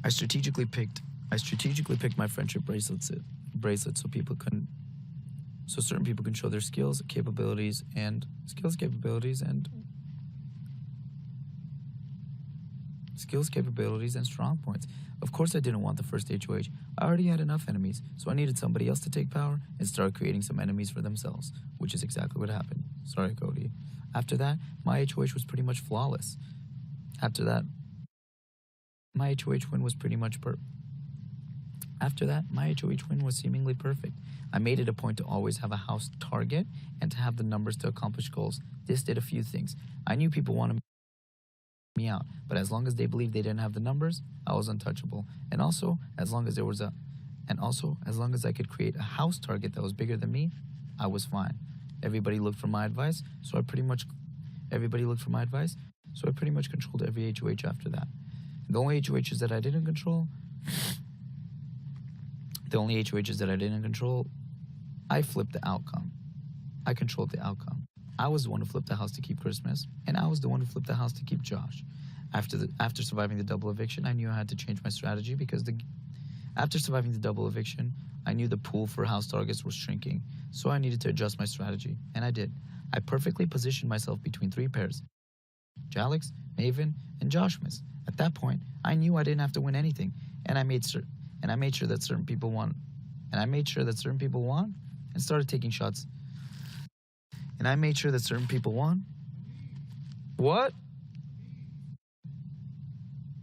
I strategically picked my friendship bracelets so people couldn't so certain people can show their skills, capabilities, and strong points. Of course, I didn't want the first HOH. I already had enough enemies, so I needed somebody else to take power and start creating some enemies for themselves, which is exactly what happened. Sorry, Cody. After that, my HOH was pretty much flawless. After that, my HOH win was seemingly perfect. I made it a point to always have a house target and to have the numbers to accomplish goals. This did a few things. I knew people wanted me out, but as long as they believed they didn't have the numbers, I was untouchable. And also, as long as I could create a house target that was bigger than me, I was fine. Everybody looked for my advice, so I pretty much controlled every HOH after that. The only HOHs that I didn't control, I flipped the outcome. I controlled the outcome. I was the one who flipped the house to keep Christmas, and I was the one who flipped the house to keep Josh. After surviving the double eviction, I knew I had to change my strategy because after surviving the double eviction, I knew the pool for house targets was shrinking, so I needed to adjust my strategy, and I did. I perfectly positioned myself between three pairs: Jalix, Maven, and Joshmas. At that point, I knew I didn't have to win anything, and I made sure that certain people won, and started taking shots. What?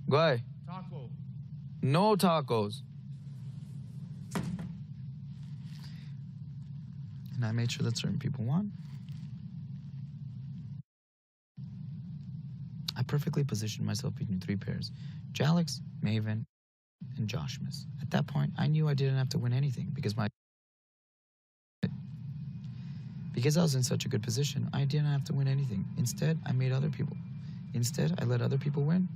Guy. Taco. No tacos. And I made sure that certain people won. I perfectly positioned myself between three pairs: Jalix, Maven, and Joshmas. At that point, I knew I didn't have to win anything because I was in such a good position, I didn't have to win anything. Instead, I let other people win.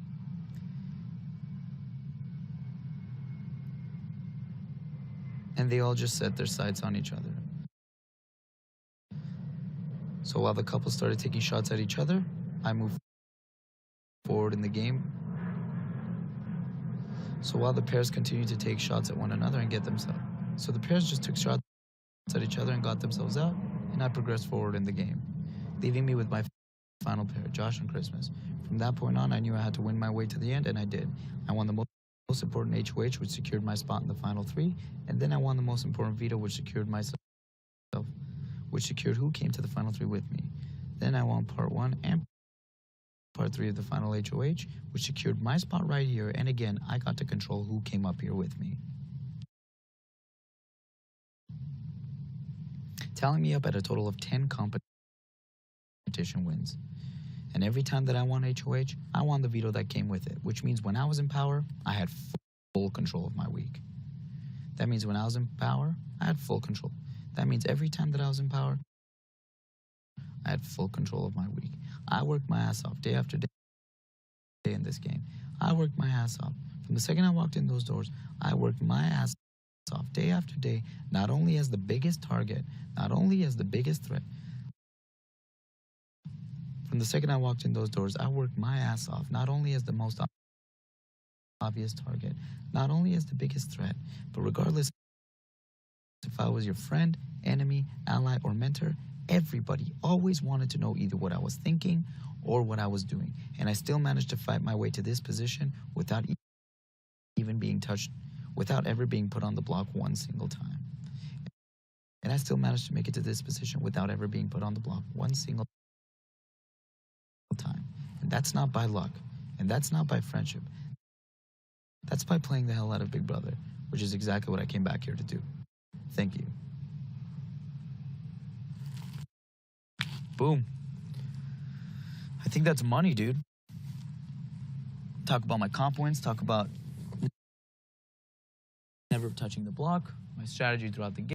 And they all just set their sights on each other. So while the couple started taking shots at each other, I moved forward in the game. So while the pairs continued to take shots at one another and get themselves. So the pairs just took shots at each other and got themselves out, and I progressed forward in the game, leaving me with my final pair, Josh and Christmas. From that point on, I knew I had to win my way to the end, and I did. I won the most important HOH, which secured my spot in the final three, and then I won the most important veto, which secured who came to the final three with me. Then I won part 1 and part 3 of the final HOH, which secured my spot right here, and again, I got to control who came up here with me, tallying me up at a total of 10 competition wins. And every time that I won HOH, I won the veto that came with it, which means when I was in power, I had full control of my week. That means when I was in power, I had full control. That means every time that I was in power, I had full control of my week. I worked my ass off day after day in this game. I worked my ass off. From the second I walked in those doors, I worked my ass off day after day, not only as the biggest target, not only as the biggest threat. From the second I walked in those doors, I worked my ass off, not only as the most obvious target, not only as the biggest threat, but regardless if I was your friend, enemy, ally, or mentor, everybody always wanted to know either what I was thinking or what I was doing. And I still managed to fight my way to this position without even being touched, without ever being put on the block one single time. And I still managed to make it to this position without ever being put on the block one single time. And that's not by luck. And that's not by friendship. That's by playing the hell out of Big Brother, which is exactly what I came back here to do. Thank you. Boom. I think that's money, dude. Talk about my comp wins, talk about never touching the block, my strategy throughout the game.